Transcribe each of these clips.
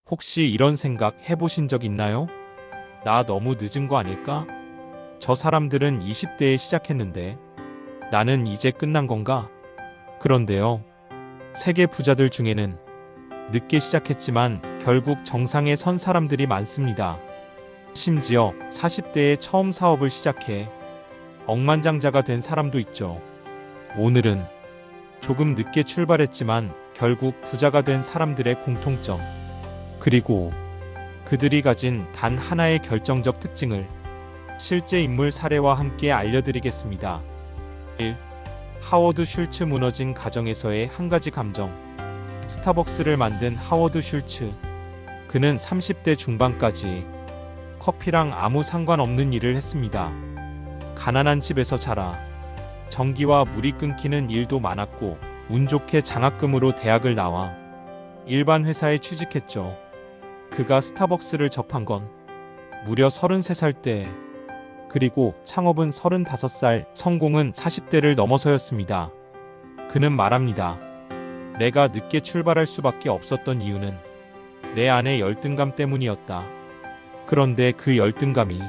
혹시 이런 생각 해보신 적 있나요? 나 너무 늦은 거 아닐까? 저 사람들은 20대에 시작했는데 나는 이제 끝난 건가? 그런데요. 세계 부자들 중에는 늦게 시작했지만 결국 정상에 선 사람들이 많습니다. 심지어 40대에 처음 사업을 시작해 억만장자가 된 사람도 있죠. 오늘은 조금 늦게 출발했지만 결국 부자가 된 사람들의 공통점, 그리고 그들이 가진 단 하나의 결정적 특징을 실제 인물 사례와 함께 알려드리겠습니다. 1. 하워드 슐츠 무너진 가정에서의 한 가지 감정. 스타벅스를 만든 하워드 슐츠. 그는 30대 중반까지 커피랑 아무 상관없는 일을 했습니다. 가난한 집에서 자라 전기와 물이 끊기는 일도 많았고 운 좋게 장학금으로 대학을 나와 일반 회사에 취직했죠. 그가 스타벅스를 접한 건 무려 33살 때, 그리고 창업은 35살, 성공은 40대를 넘어서였습니다. 그는 말합니다. 내가 늦게 출발할 수밖에 없었던 이유는 내 안의 열등감 때문이었다. 그런데 그 열등감이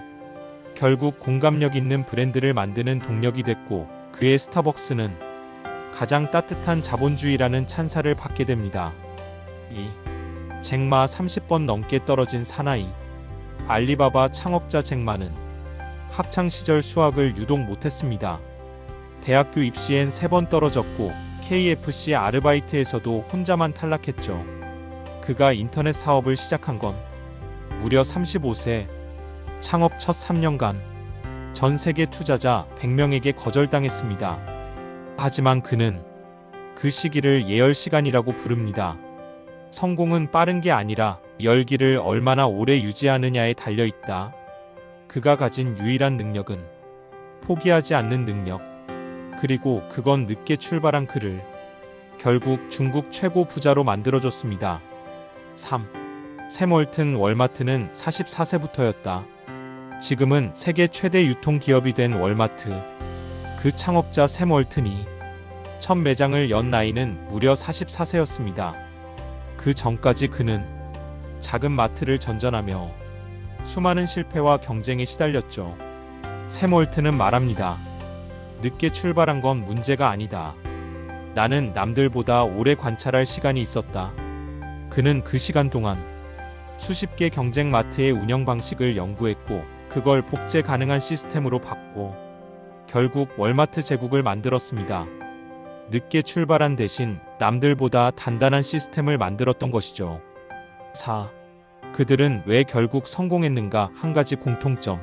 결국 공감력 있는 브랜드를 만드는 동력이 됐고, 그의 스타벅스는 가장 따뜻한 자본주의라는 찬사를 받게 됩니다. 2. 잭마 30번 넘게 떨어진 사나이. 알리바바 창업자 잭마는 학창시절 수학을 유독 못했습니다. 대학교 입시엔 3번 떨어졌고 KFC 아르바이트에서도 혼자만 탈락했죠. 그가 인터넷 사업을 시작한 건 무려 35세. 창업 첫 3년간 전 세계 투자자 100명에게 거절당했습니다. 하지만 그는 그 시기를 예열 시간이라고 부릅니다. 성공은 빠른 게 아니라 열기를 얼마나 오래 유지하느냐에 달려있다. 그가 가진 유일한 능력은 포기하지 않는 능력. 그리고 그건 늦게 출발한 그를 결국 중국 최고 부자로 만들어줬습니다. 3. 샘 월튼. 월마트는 44세부터였다. 지금은 세계 최대 유통기업이 된 월마트. 그 창업자 샘 월튼이 첫 매장을 연 나이는 무려 44세였습니다. 그 전까지 그는 작은 마트를 전전하며 수많은 실패와 경쟁에 시달렸죠. 샘 월튼은 말합니다. 늦게 출발한 건 문제가 아니다. 나는 남들보다 오래 관찰할 시간이 있었다. 그는 그 시간 동안 수십 개 경쟁 마트의 운영 방식을 연구했고 그걸 복제 가능한 시스템으로 바꾸고 결국 월마트 제국을 만들었습니다. 늦게 출발한 대신 남들보다 단단한 시스템을 만들었던 것이죠. 4. 그들은 왜 결국 성공했는가? 한 가지 공통점.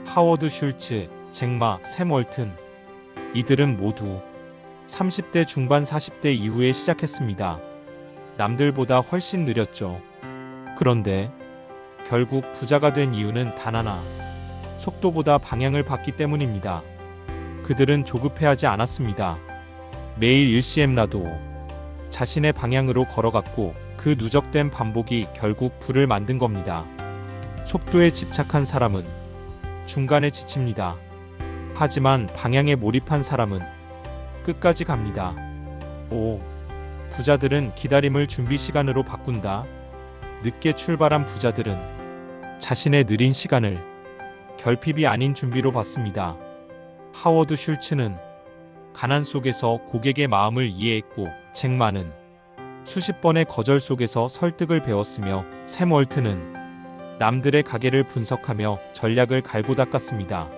하워드 슐츠, 잭마, 샘 월튼. 이들은 모두 30대 중반 40대 이후에 시작했습니다. 남들보다 훨씬 느렸죠. 그런데 결국 부자가 된 이유는 단 하나. 속도보다 방향을 봤기 때문입니다. 그들은 조급해하지 않았습니다. 매일 일시엠라도 자신의 방향으로 걸어갔고 그 누적된 반복이 결국 부를 만든 겁니다. 속도에 집착한 사람은 중간에 지칩니다. 하지만 방향에 몰입한 사람은 끝까지 갑니다. 5. 부자들은 기다림을 준비 시간으로 바꾼다. 늦게 출발한 부자들은 자신의 느린 시간을 결핍이 아닌 준비로 봤습니다. 하워드 슐츠는 가난 속에서 고객의 마음을 이해했고 잭마는 수십 번의 거절 속에서 설득을 배웠으며 샘 월튼은 남들의 가게를 분석하며 전략을 갈고 닦았습니다.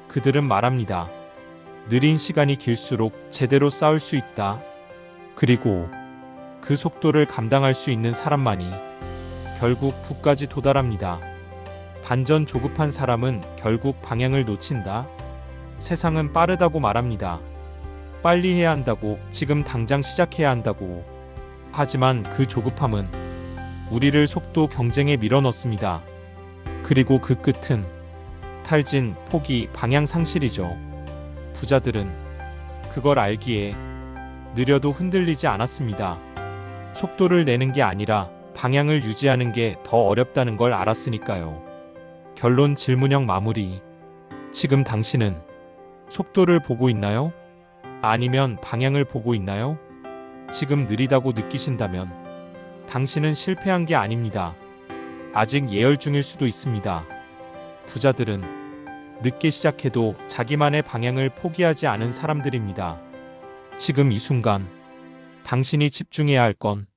그들은 말합니다. 느린 시간이 길수록 제대로 싸울 수 있다. 그리고 그 속도를 감당할 수 있는 사람만이 결국 부까지 도달합니다. 반전 조급한 사람은 결국 방향을 놓친다. 세상은 빠르다고 말합니다. 빨리 해야 한다고, 지금 당장 시작해야 한다고. 하지만 그 조급함은 우리를 속도 경쟁에 밀어넣습니다. 그리고 그 끝은 탈진, 포기, 방향 상실이죠. 부자들은 그걸 알기에 느려도 흔들리지 않았습니다. 속도를 내는 게 아니라 방향을 유지하는 게 더 어렵다는 걸 알았으니까요. 결론 질문형 마무리. 지금 당신은 속도를 보고 있나요? 아니면 방향을 보고 있나요? 지금 느리다고 느끼신다면 당신은 실패한 게 아닙니다. 아직 예열 중일 수도 있습니다. 부자들은 늦게 시작해도 자기만의 방향을 포기하지 않은 사람들입니다. 지금 이 순간 당신이 집중해야 할 건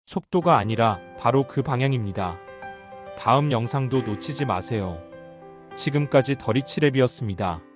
속도가 아니라 바로 그 방향입니다. 다음 영상도 놓치지 마세요. 지금까지 더리치랩이었습니다.